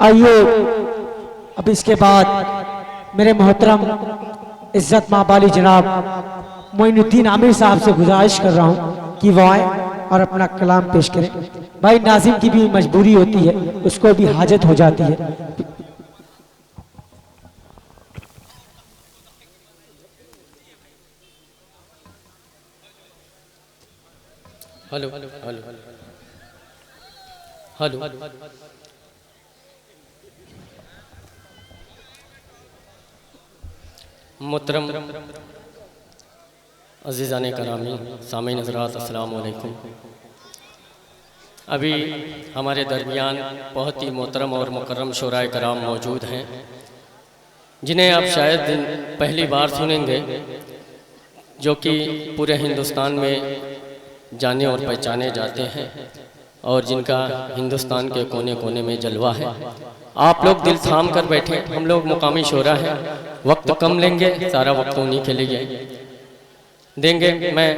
आइए अब इसके बाद मेरे मोहतरम इज्जत माबाली जनाब मोइनुद्दीन आमिर साहब से गुजारिश कर रहा हूँ कि वो आए और अपना कलाम पेश करें। भाई नाज़िम की भी मजबूरी होती है, उसको भी हाजत हो जाती है। हेलो हेलो हेलो हेलो मोहतरम अज़ीज़ाने करामी सामीन हज़रात अस्सलाम वालेकुम। अभी हमारे दरमियान बहुत ही मोहतरम और मुकर्रम शोराए कराम मौजूद हैं, जिन्हें आप शायद पहली बार सुनेंगे, जो कि पूरे हिंदुस्तान में जाने और पहचाने जाते हैं और जिनका हिंदुस्तान के कोने कोने में जलवा है। आप लोग दिल थाम कर बैठे, हम लोग मुकामी शोरा हैं, वक्त कम लेंगे, सारा वक्त उन्हीं के लिए देंगे। मैं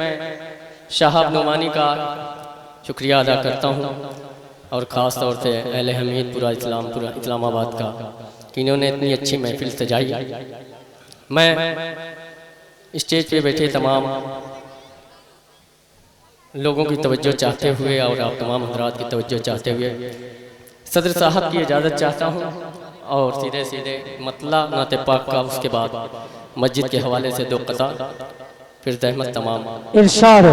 शाहब नुमानी का शुक्रिया अदा करता हूँ और ख़ास तौर से अहले हमीदपुरा इस्लामाबाद का कि इन्होंने इतनी अच्छी महफिल सजाई। मैं स्टेज पे बैठे तमाम लोगों की तवज्जो चाहते हुए और आप तमाम हज़रात की तवज्जो चाहते हुए सदर साहब की इजाज़त चाहता हूँ और सीधे सीधे मतला नाते पाक का, उसके बाद मस्जिद के हवाले से दो कता, फिर रहमत तमाम इरशाद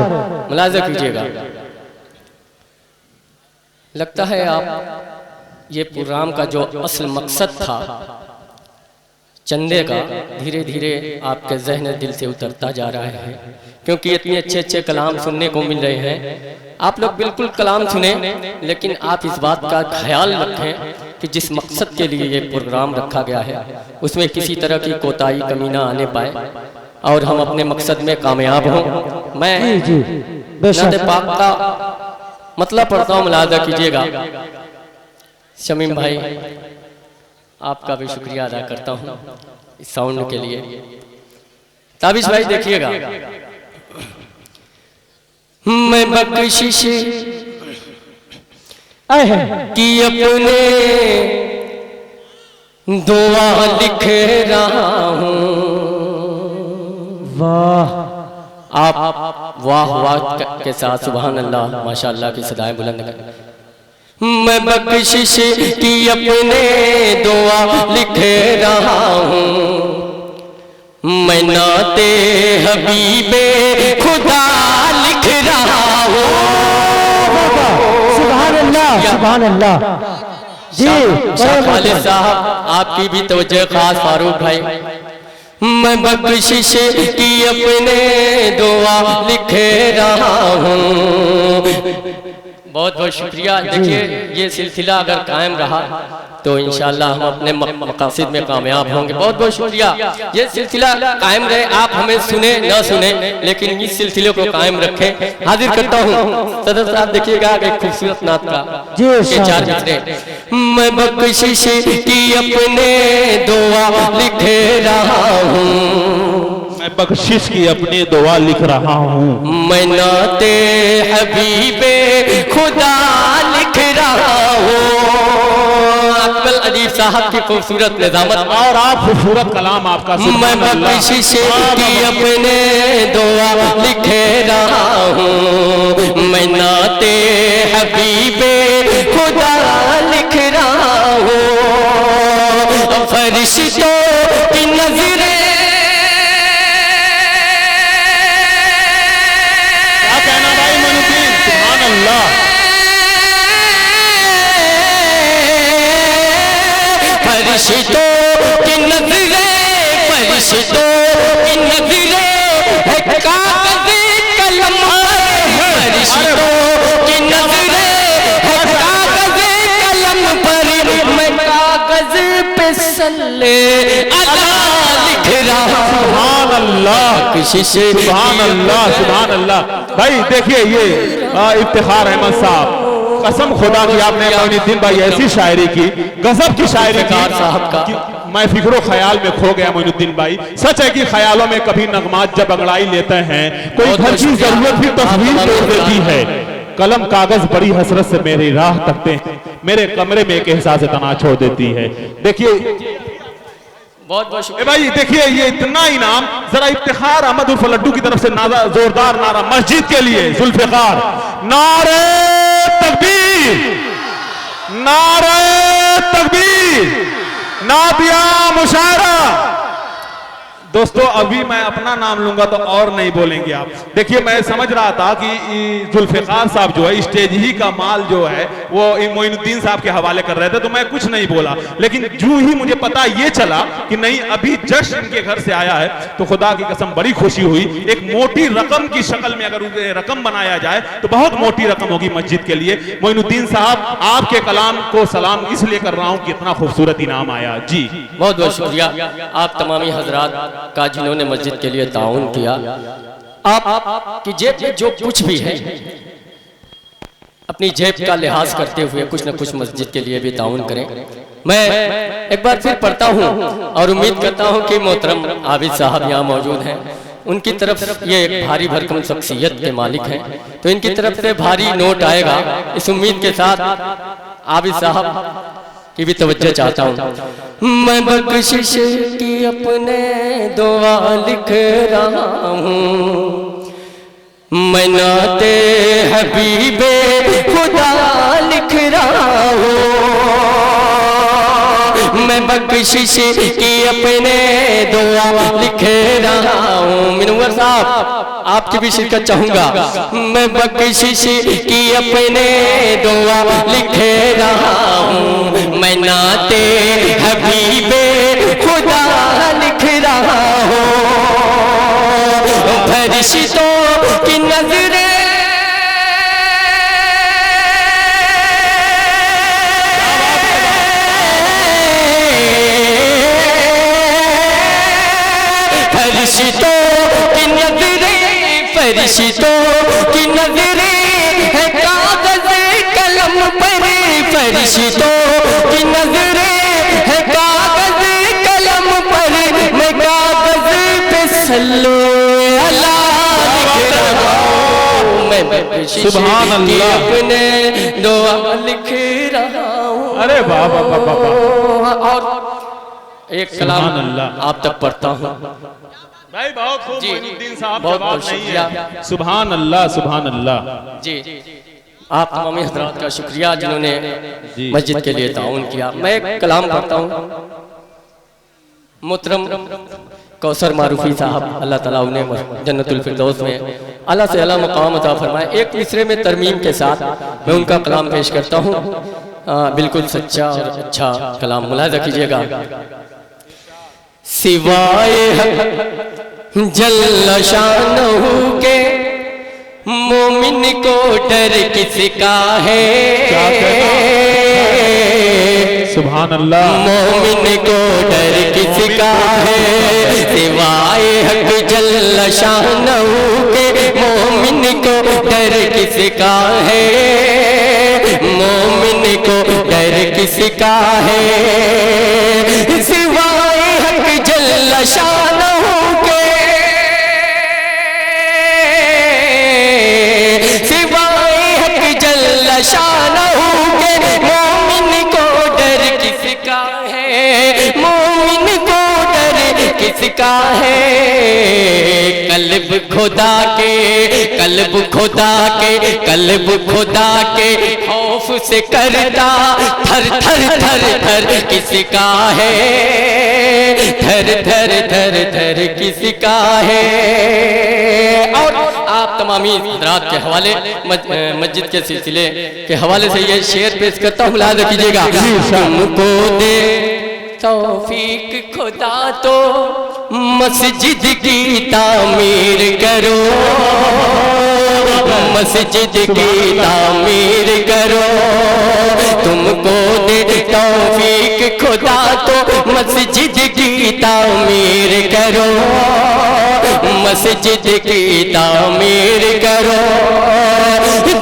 मुलाज़ा कीजिएगा। लगता है आप ये प्रोग्राम का जो असल मकसद था चंदे का, धीरे धीरे आपके जहन दिल से उतरता जा रहा है, क्योंकि इतने अच्छे अच्छे कलाम सुनने को मिल रहे हैं। आप लोग बिल्कुल कलाम सुने, लेकिन आप इस बात का ख्याल रखें कि जिस मकसद के लिए ये प्रोग्राम रखा गया है उसमें किसी तरह की कोताही कमी ना आने पाए और हम अपने मकसद में कामयाब हों। मैं नाते पाक का मतलब पढ़ता हूँ, मुलाज़ा कीजिएगा। शमीम भाई आपका भी शुक्रिया अदा करता हूँ इस साउंड के लिए। ताबिश भाई देखिएगा। मैं बख्शिश की अपने दुआ लिख रहा हूँ। वाह आप वाह वाह के साथ सुभान अल्लाह माशाअल्लाह की सदाएं बुलंद करें। मैं बख्शिश की अपने दुआ लिख रहा हूँ, मैं नाते हबीबे खुदा लिख रहा हूँ। सुभान अल्लाह सुभान अल्लाह। जी खालिद साहब आपकी भी तवज्जो खास फारूक भाई। मैं बख्शिश की अपने दुआ लिख रहा हूँ। बहुत बहुत शुक्रिया। देखिए ये सिलसिला अगर कायम रहा तो इंशाअल्लाह हम अपने मकासद में कामयाब होंगे। बहुत बहुत शुक्रिया। ये सिलसिला कायम रहे, आप हमें सुने ना सुने, लेकिन इस सिलसिले को कायम रखें। हाजिर करता हूँ सदर साहब, देखिएगा एक खूबसूरत नात का के चार मिसरे। मैं बख्शिश की अपने दुआ लिख रहा हूँ, मैं बख्शिश की अपनी दुआ लिख रहा हूँ, मैं नाते हबीबे खुदा लिख रहा हूँ। अकबल अजीब साहब की खूबसूरत निज़ामत और आप खूबसूरत कलाम आपका। मैं बख्शिश की अपने दुआ लिख रहा हूँ, मैं नाते हबीबे खुदा लिख रहा हूँ। फरिश्तों की नज़रें फरिश्तों की नज़रें, फरिश्तों की नज़रें है काग़ज़ कलम, फरिश्तों की नज़रें है काग़ज़ कलम पर, मैं काग़ज़ पे सल्ले अला लिख रहा हूँ। सुभान अल्लाह सुभान अल्लाह सुभान अल्लाह। भाई देखिए ये इफ्तिखार अहमद साहब, कसम खुदा की आपने मोइनुद्दीन भाई ऐसी शायरी की, गजब की शायरी की साहब का मैं फिक्रो ख्याल में खो गया। मोइनुद्दीन भाई सच है कि ख्यालों में कभी नगमात जब अंगड़ाई लेते हैं, कोई घर की जरूरत भी तस्वीर तोड़ देती है। कलम कागज बड़ी हसरत से मेरी राह तकते हैं, मेरे कमरे में एक एहसास तना छोड़ देती है। देखिए बहुत बहुत शुक्रिया भाई, देखिए ये इतना इनाम, जरा इफ्तिखार अहमद उर्फ लड्डू की तरफ से नारा, जोरदार नारा मस्जिद के लिए, जुल्फिकार, नारे तकबीर, नारे तकबीर, नादिया मुशायरा। दोस्तों अभी मैं अपना नाम लूंगा तो और नहीं बोलेंगे आप। देखिए मैं समझ रहा था कि जुल्फिकार साहब जो है स्टेज ही का माल जो है वो मोइनुद्दीन साहब के हवाले कर रहे थे, तो मैं कुछ नहीं बोला। लेकिन जो ही मुझे पता ये चला कि नहीं अभी जस्ट इनके घर से आया है, तो खुदा की कसम बड़ी खुशी हुई। एक मोटी रकम की शक्ल में अगर रकम बनाया जाए तो बहुत मोटी रकम होगी मस्जिद के लिए। मोइनुद्दीन साहब आपके कलाम को सलाम इसलिए कर रहा हूं कि इतना खूबसूरत इनाम आया जी। बहुत बहुत शुक्रिया आप तमामी हजरात का जिन्होंने मस्जिद के लिए ताउन किया। आप की जेब में जो कुछ भी है अपनी जेब का लिहाज करते हुए कुछ न कुछ मस्जिद के लिए भी ताउन करें। मैं एक बार फिर पढ़ता हूं और उम्मीद करता हूं कि मोहतरम आबिद साहब यहाँ मौजूद हैं। उनकी तरफ ये एक भारी भरकम शख्सियत के मालिक हैं, तो इनकी तरफ से भारी नोट आएगा। इस उम्मीद के साथ आबिद साहब की भी तवज्जो चाहता हूँ। मैं बख्शिश की अपने दुआ लिख रहा हूँ, मैं नाते हबीबे खुदा लिख रहा हूँ। मैं बख्शिश की अपने दुआ लिख रहा हूँ। मिनुवर साहब आपकी भी शिरकत चाहूंगा। मैं बख्शिश की अपने दुआ लिख रहा हूँ, मैं नाते हबीबे खुदा लिख रहा हूँ। फरिश्तों की नजरें फरिश्तों की नजरें, फरिश्तों की नजरें है कागज कलम पर, फरिश्तों की नजरें है कागज कलम पर, मैं कागज पे सल्लो अला लिख रहा हूँ। मैं सुभान अल्लाह अपने दुआ लिख रहा हूँ। अरे वाह वाह वाह वाह। और एक कलाम आप तक पढ़ता हूँ भाई, बहुत खूब मोइनुद्दीन साहब, बहुत जवाब बहुत नहीं शुक्रिया है। सुभान अल्लाह सुभान अल्लाह जी। आप तमामी हजरात का शुक्रिया जिन्होंने मस्जिद के लिए ताउन किया। मैं एक कलाम पढ़ता हूँ। मोहतरम कौसर मारूफी साहब, अल्लाह ताला उन्हें जन्नतुल फिरदौस में आला से आला मकाम अता फरमाए। एक मिसरे में तरमीम के साथ मैं उनका कलाम पेश करता हूँ। बिल्कुल सच्चा और अच्छा कलाम, मुलाहिजा कीजिएगा। सिवाय जल्ल शानहू के मोमिन को डर किसका है? सुभान अल्लाह। मोमिन को डर किसका है? सिवाय हक जल्ल शानहू के मोमिन को डर किसका है? मोमिन को डर किसका है? सिवाय हक जल्ल शानहू के, सिवाय हक जल्ल शानहू के मोमिन को डर किसका है? मोमिन को डर किसका है? कल्ब खुदा के, कल्ब खुदा के, कल्ब खुदा के खौफ से करता थर थर थर थर किसका है? थर थर थर थर किसका है? और आप तमामी हज़रात के हवाले मस्जिद के सिलसिले के हवाले से ये शेर पेश करता हूँ, मुलाहिजा कीजिएगा। तुमको दे तौफीक खुदा तो मस्जिद की तामीर करो, मस्जिद की तामीर करो। तुमको दे तौफीक खुदा तो मस्जिद की तामीर करो, मस्जिद की तामीर करो।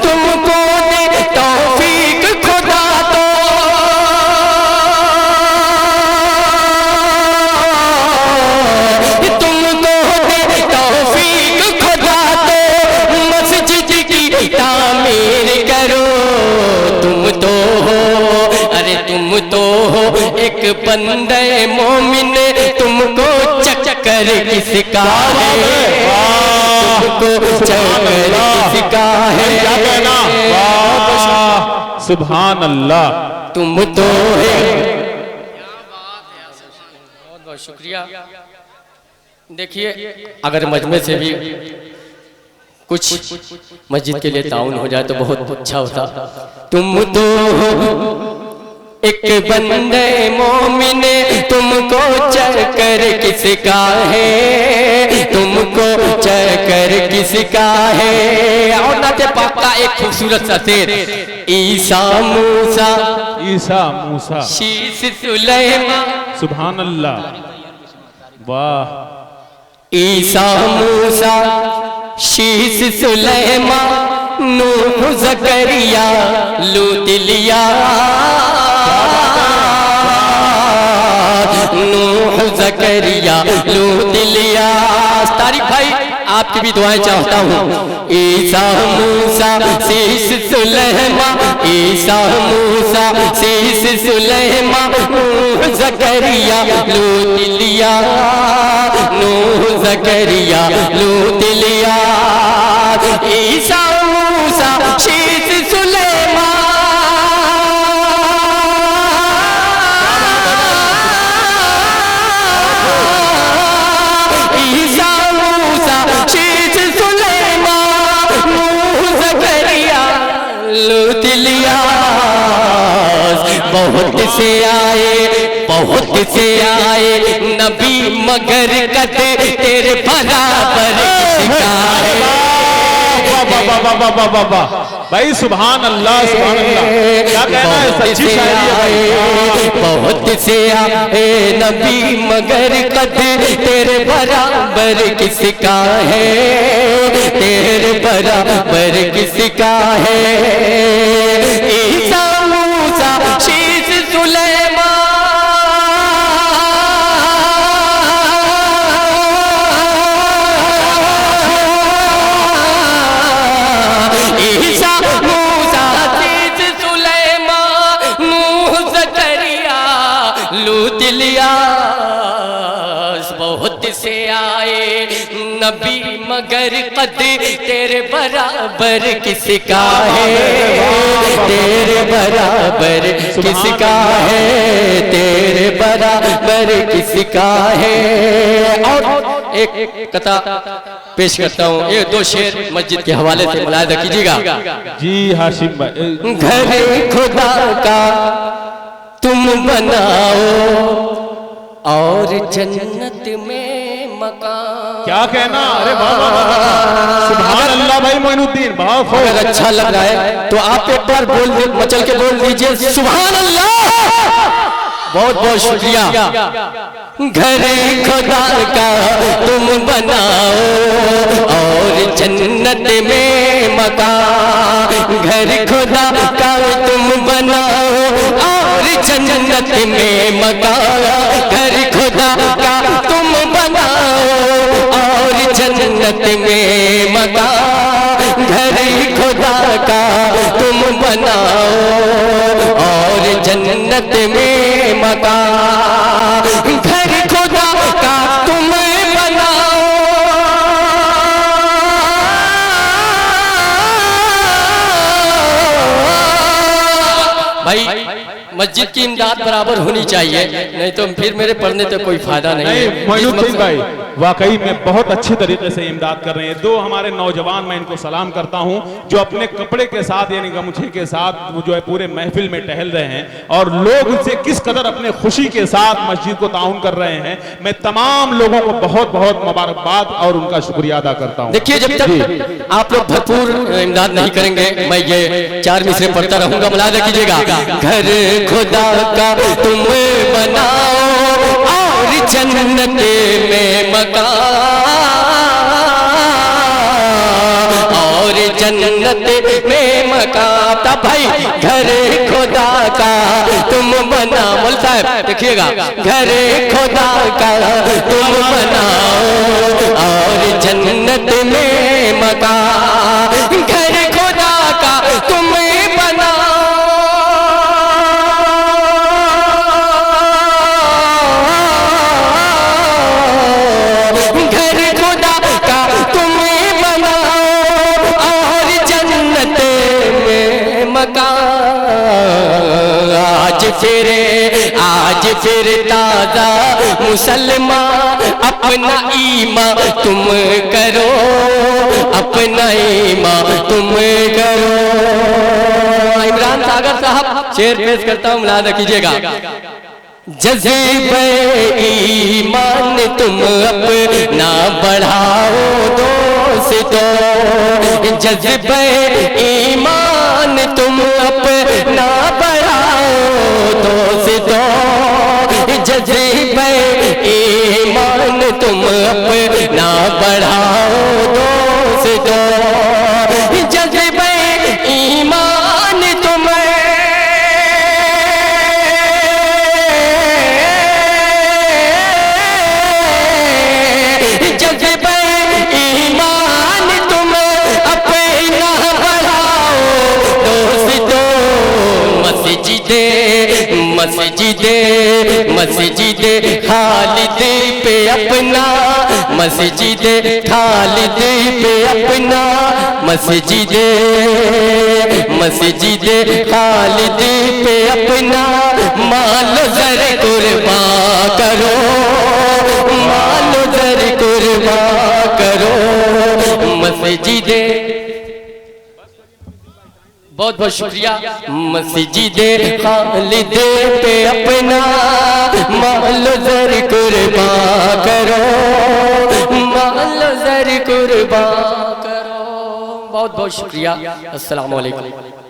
तुमको दे तौफीक खुदा तो तामीर करो। तुम तो हो तो हो एक बंदे मोमिन, तुमको चक्कर किसका है, तुमको चक्कर किसका है। क्या कहना, सुभान अल्लाह, तुम तो है। बहुत बहुत शुक्रिया। देखिए, अगर मजमे से भी कुछ मस्जिद के लिए ताउन हो जाए तो बहुत अच्छा होता। तुम तो एक बंदे मोमिन, तुमको चक्कर किसका है, तुमको चक्कर किसका है। और नाते पाक का एक खूबसूरत सा शेर, ईसा मूसा, ईसा मूसा, शीश सुलेमान, सुभान अल्लाह, वाह। ईसा मूसा, शीश सुलेमान, नूह ज़करिया, लूत नूह ज़करिया, लूत इलियास। तारिक भाई, आपकी भी दुआएं चाहता हूँ। ईसा मूसा, शीश सुलेमान, ईसा मूसा, शीश सुलेमान, नूह ज़करिया, लूत इलियास, नूह ज़करिया, लूत इलियास। ईसा मूसा, शीश सुलेमान, ईसा मूसा, शीश सुलेमान, नूह ज़करिया, लूत इलियास। बहुत से आए, बहुत से आए नबी, मगर कदे तेरे बराबर किसका है। भाई सुभान अल्लाह, सुभान अल्लाह, क्या कहना है, सच्ची शायरी है भाई। बहुत से आए नबी, मगर कदे तेरे बराबर किसका है, तेरे बराबर किसका है। ईसा मूसा, शीश सुलेमान, ईसा मूसा, शीश सुलेमान, नूह ज़करिया, लूत इलियास। बहुत से आए नबी, मगर कद तेरे बराबर किसका है, तेरे बराबर किसका है, तेरे बराबर किसका है। और एक कथा पेश करता हूँ, ये दो शेर मस्जिद के हवाले से मुलाहिजा कीजिएगा। जी हाशिम भाई, घर खुदा का तुम बनाओ, और जन्नत में मकान। क्या कहना, अरे वाह वाह वाह, सुभान अल्लाह भाई मोइनुद्दीन, बहुत अगर अच्छा लग रहा है तो आप एक बार बोल मचल के बोल दीजिए सुभान अल्लाह। बहुत बहुत शुक्रिया। घर खुदा का तुम बनाओ, और जन्नत में मकान। घर खुदा का तुम बनाओ, और जन्नत में मकान। घर खुदा का तुम बनाओ, और जन्नत में मकान। घर खुदा का तुम बनाओ, और जन्नत में मकान। घर खुदा का तुम बनाओ, भाई मस्जिद की इमदाद बराबर होनी चाहिए, नहीं तो फिर मेरे पढ़ने तो कोई फायदा नहीं है। मोइनुद्दीन भाई वाकई में बहुत अच्छे तरीके से इमदाद कर रहे हैं। दो हमारे नौजवान, मैं इनको सलाम करता हूं, जो अपने कपड़े के साथ यानी गमछे के साथ जो है पूरे महफिल में टहल रहे हैं, और लोग उनसे किस कदर अपने खुशी के साथ मस्जिद को ताउन कर रहे हैं। मैं तमाम लोगों को बहुत बहुत मुबारकबाद और उनका शुक्रिया अदा करता हूँ। देखिए, जब तक आप लोग भरपूर इमदाद नहीं करेंगे, मैं ये चार मिसरे पढ़ता रहूंगा, मुलाहिजा कीजिएगा। घर खुदा का तुम बनाओ, और जन्नत में मकान। और जन्नत में मकान। तब भाई घर खुदा का तुम बनाओ, मौल साहब देखिएगा। घर खुदा का तुम बनाओ, और जन्नत में मकान। घर खुदा का तुम बनाओ, फिर ताजा मुसलमान अपना ईमान तुम करो, अपना ईमान तुम करो। इमरान सागर साहब शेर पेश करता हूँ, मुलाहाजा कीजिएगा। जज़्बे ईमान तुम अपना बढ़ाओ दोस्तों, जज़्बे ईमान तुम अपना बढ़ाओ दोस्तों, जज़्बे ईमान तुम अपना बढ़ाओ दोस्तों, जज़्बे ईमान तुम मस्जिदे मस्जिदे खालिद पे अपना, मस्जिदे खालिद पे अपना, मस्जिदे मस्जिदे खालिद पे अपना माल ज़र कुर्बान करो, माल ज़र कुर्बान करो। मस्जिदे बहुत बहुत शुक्रिया। मस्जिदे खालिद पे अपना माल ज़र कुर्बान करो, माल ज़र कुर्बान करो। बहुत बहुत शुक्रिया। अस्सलाम वालेकुम।